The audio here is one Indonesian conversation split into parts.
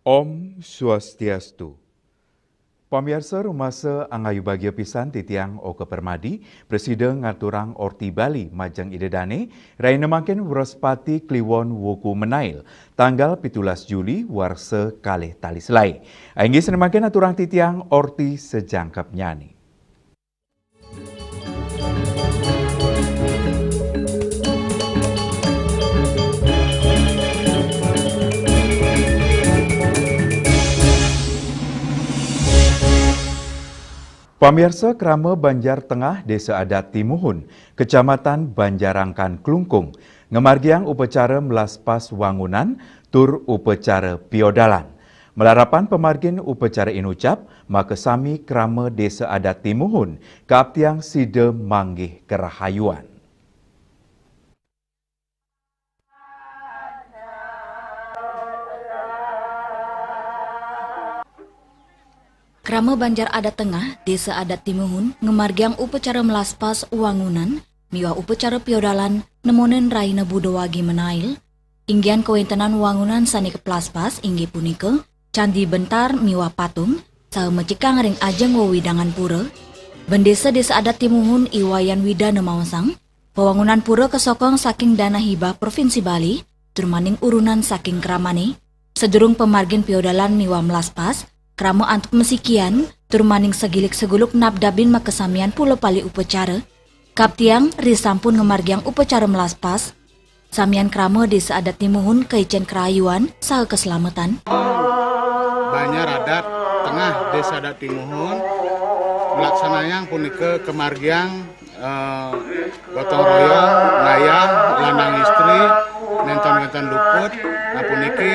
Om Swastiastu. Pamirsa rumasa angayu bagia pisan titiang Oka Permadi, Presiden ngaturang Orti Bali Majang Idedane, raina makin Wraspati Kliwon Wuku Menail, tanggal 17 Juli warse kalih tali selai. Ainggi senemakin aturang titiang Orti sejangkap nyani. Pamirsa Krama Banjar Tengah Desa Adat Timuhun, Kecamatan Banjarangkan Klungkung, ngemargiang upacara melaspas wangunan tur upacara piodalan. Melarapan pemargin upacara inucap, maka sami Krama Desa Adat Timuhun, kaaptiang sida manggih kerahayuan. Krama Banjar Adat Tengah, Desa Adat Timuhun, ngemargiang upacara melaspas wangunan, miwa upacara piodalan, nemonen raina budowagi menail, inggian kewentenan wangunan sani keplaspas, inggi punika, candi bentar miwa patung, saha mecikang ring ajeng wewidangan pura, bendesa Desa Adat Timuhun iwayan widana mawasang, pewangunan pura kesokong saking dana hibah Provinsi Bali, turmaning urunan saking kramane, sedurung pemargin piodalan miwa melaspas, Krama antuk mesikian, turmaning segilik seguluk nabdabin makesamian pulo pali upacara, kaptiang risampun ngemargiang upacara melaspas, samian Krama Desa Adat Timuhun keicen kerayuan saha keselamatan. Banjar Adat Tengah Desa Adat Timuhun melaksanayang punika kemargiang gotong royong ngayah lanang istri nenten-nenten luput nah puniki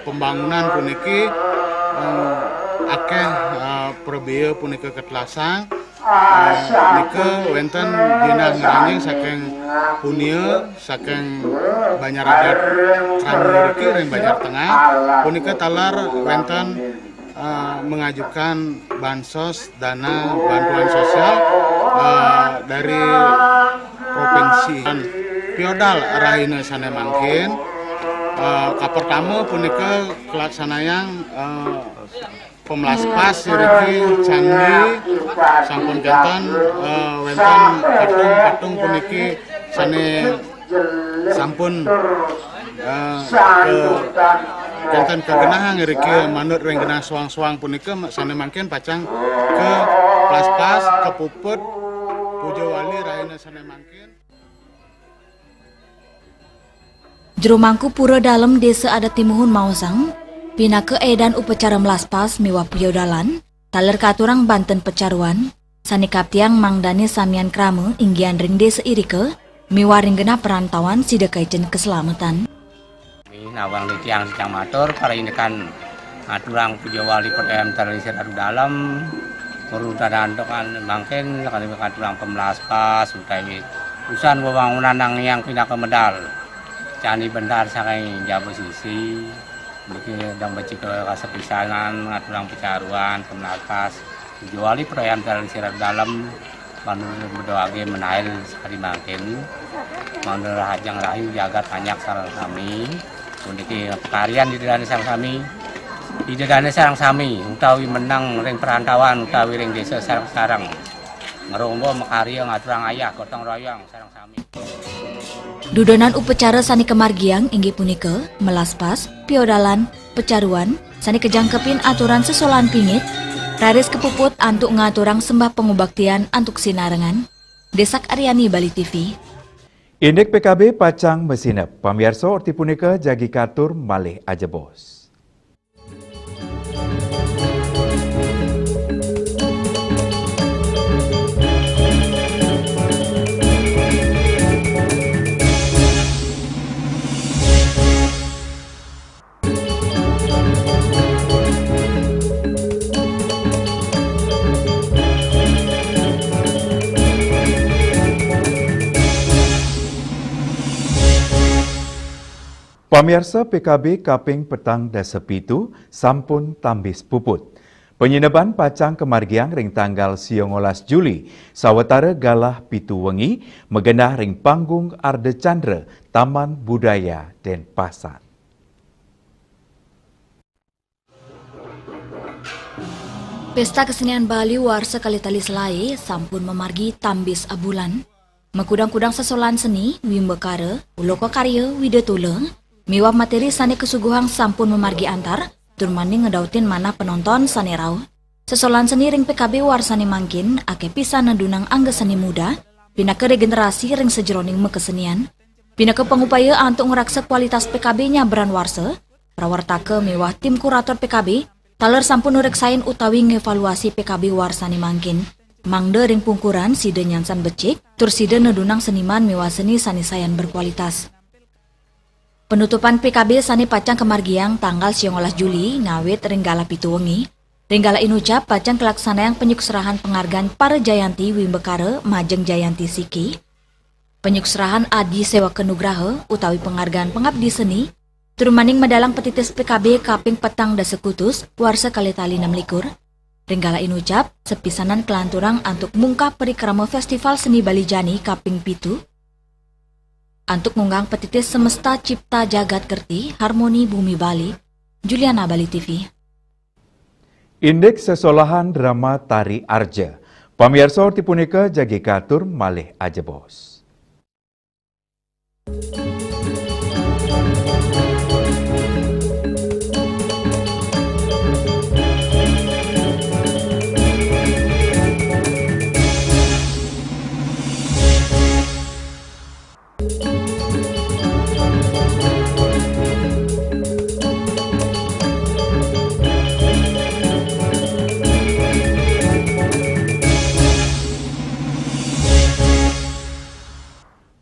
pembangunan puniki akeh perbaya punika ketlasang nika wenten dina ngeranjing saking punia saking Banjar Adat Krama iki ring Banjar Tengah punika talar wenten mengajukan bansos dana bantuan sosial dari provinsi piodal rahina sana mangkin kapertama punika kelaksanayang pemelaspas siriki candi sampun jantan wenten patung puniki sane sampun jantan kegenahang riki manut ring genah suang-suang punika sane mangkin pacang ke plaspas ke puput puja wali raina sane mangkin. Jerumangku pura dalam Desa Adat Timuhun mawasang, pinake edan upacara melaspas miwa piodalan, taler katurang Banten pecaruan, sani kaptiang mangdane samian krama inggian ring desa irike, miwa ring genah perantauan sida kaicen keselamatan. Nawang di tiang matur para indekan ngaturang puja wali PTM terlisir adu dalam merudadan kan mangken kali ngaturang pemelaspas utawi usan wewangunan nang yang pindah ke medal. Candi bentar saking jabu sisi, bikin dang beci ke kasepisanan, ngaturang pecaruan, pemelaspas, juali perayaan terlisir dalam, mandur berdoa menail sekali mangkin, mandur hajang rahayu jagat banyak sarang kami, undiki pekarian di dana sarang kami, di dana sarang kami, utawi menang ring perantauan, utawi ring desa sarang-sarang, ngerombo mekaria ngaturang ayah, gotong royong sarang kami. Dudonan upacara sani kemargiang inggi punika, melaspas, piodalan, pecaruan, sani kejangkepin aturan sesolan pingit, raris kepuput antuk ngaturang sembah pengubaktian antuk sinarengan, Desak Aryani Bali TV. Indek PKB pacang mesinep, pamirsa orti punika jagi katur malih aja bos. Pamirsa PKB Kaping Petang Desa Pitu sampun tambis puput. Penyineban pacang kemargiang ring tanggal 19 Juli, sawetara galah pitu wengi, megenah ring panggung Arde Chandra, Taman Budaya Denpasar. Pesta kesenian Bali warsa kalitali selai sampun memargi tambis abulan. Mekudang-kudang sesolan seni, wimbekara, uloko karya, widetula, miwab materi sane kesuguhang sampun memargi antar, turmani ngedautin mana penonton sane rau. Sesolan seni ring PKB warsane mangkin, ake pisan nedunang angga seni muda, bina ke regenerasi ring sejeroning mekesenian, bina ke pengupaya untuk ngeraksa kualitas PKB-nya beran warsa, prawartake mewah tim kurator PKB, taler sampun nureksain utawi ngevaluasi PKB warsane mangkin. Mangde ring pungkuran side nyansan becik, tur side nedunang seniman mewah seni sanisayan berkualitas. Penutupan PKB sani pacang kemargiang tanggal 19 Juli ngawit ring gala pitu wengi. Ring gala inucap pacang kelaksanaan penyukserahan penghargaan para Jayanti Wimbekara Majeng Jayanti Siki. Penyukserahan Adi Sewa Kenugraha utawi penghargaan pengabdi seni. Turmaning medalang petitis PKB kaping petang da sekutus warsa kalitali 26. Ringgala inucap sepisanan kelanturang untuk mungkap perikrama Festival Seni Bali Jani kaping pitu. Untuk ngunggang petitis semesta cipta jagat kerti harmoni bumi Bali. Juliana, Bali TV. Indeks sesolahan drama Tari Arja. Pamirsa orti punika jagi katur malih aja bos.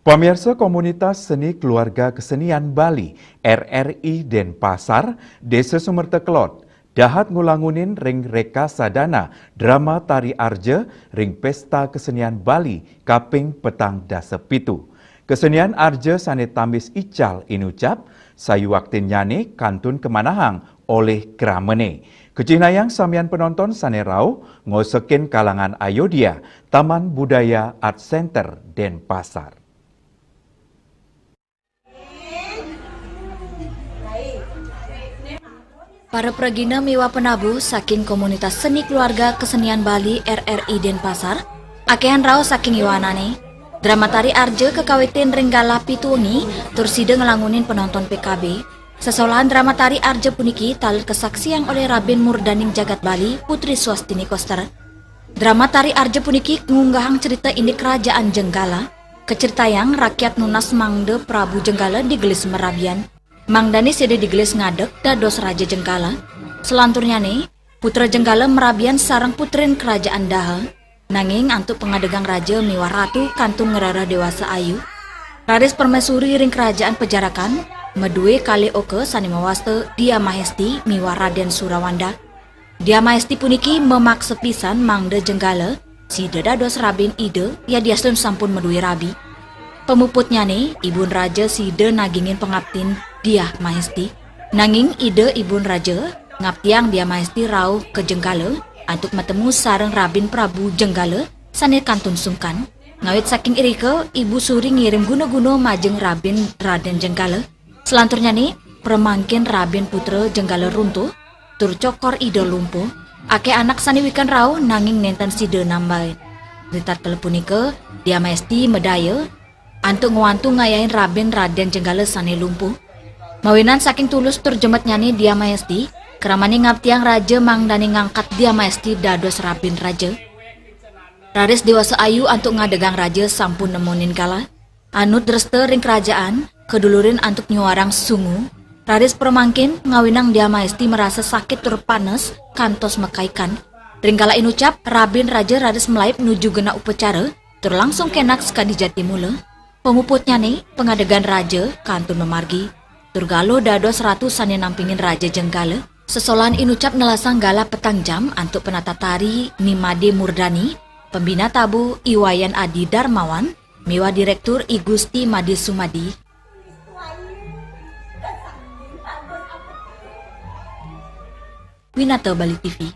Pemirsa komunitas seni keluarga kesenian Bali RRI Denpasar, Desa Sumertekelot, dahat ngulangunin ring reka sadana drama Tari Arja ring pesta kesenian Bali kaping petang dasepitu. Kesenian Arja sane tambis ical inucap sayu waktin nyane kantun kemanahang oleh Kramene. Kecinayang samian penonton sane rau ngosekin kalangan Ayodhya Taman Budaya Art Center Denpasar. Para pregina miwa penabuh saking komunitas seni keluarga kesenian Bali RRI Denpasar, akehan rao saking iwanane. Drama Tari Arja kekawitin ringgala pitu wengi tur side ngelangunin penonton PKB. Sesolahan drama Tari Arja puniki taler kesaksian oleh Rabin Murdaning Jagat Bali Putri Swastini Koster. Drama Tari Arja puniki ngunggahang cerita ini kerajaan Jenggala, kecertayang rakyat nunas Mangde Prabu Jenggala digelis merabian. Mangdani sede digelis ngadek dados Raja Jenggala. Selanturnya nih, putra Jenggala merabian sarang putrin kerajaan Daha. Nanging antuk pengadegang raja miwah ratu kantun ngerara dewasa ayu. Raris permaisuri ring kerajaan pejarakan, medue kali oke sani mawaste Dia Mahesti miwah Raden Surawanda. Dia Mahesti puniki memaksa pisan Mangde Jenggala, si dados Rabin ide ya diaslem sampun medue rabi. Pemuputnya nih, ibun raja side nagingin pengabtin Dia Mahesti. Nanging ide ibun raja ngaptiang Dia Mahesti rauh ke Jenggala untuk metemu sareng Rabin Prabu Jenggala sane kantun sungkan. Ngawit saking irike ibu suri ngirim guna-guna majeng Rabin Raden Jenggala. Selanturnya nih permangkin Rabin putra Jenggala runtuh tur cokor ide lumpuh. Ake anak sani wikan rauh nanging nenten side nambahin. Ritat telepunike Dia Mahesti medaya antuk nguantu ngayahin Rabin Raden Jenggala sane lumpuh. Mawinan saking tulus tur jemet nyani Dia Mahesti, keramani ngaptiang raja mangdani ngangkat Dia Mahesti dados Rabin raja. Raris dewasa ayu antuk ngadegang raja sampun nemunin kala. Anut dreste ring kerajaan, kedulurin antuk nyuarang sungu. Raris permangkin ngawinang Dia Mahesti merasa sakit tur panes kantos mekaikan. Ring kala inucap Rabin raja raris melaip nuju gena upacara, tur langsung kenak sekadi jati mula. Penguputnya nih, pengadegan raja kantun memargi. Turgalo dados ratu sane nampingin Raja Jenggala. Sesolan inucap nelasang gala petang jam antuk penata tari Nimade Murdani, pembina tabu Iwayan Adi Darmawan, miwa direktur I Gusti Madi Sumadi. Winata, Bali TV.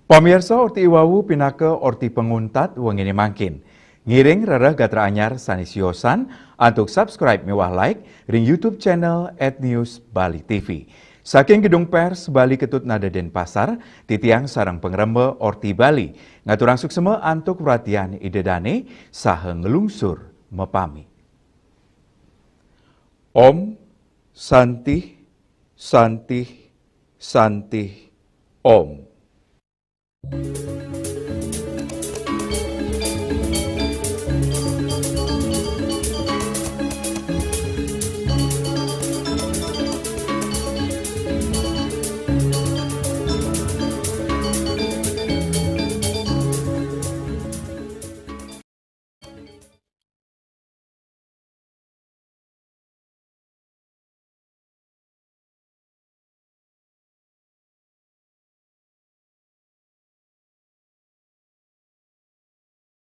Pamirsa orti iwawu pinake orti penguntat wengini mangkin. Ngiring rarah gatra anyar sanisiosan untuk subscribe mewah like ring YouTube channel @news Bali TV. Saking gedung pers Bali Ketut Nada Denpasar, titiang sarang pengreme Orti Bali, ngaturang suksema antuk perhatian idedane saha ngelungsur mepami. Om Santi Santi Santi Om.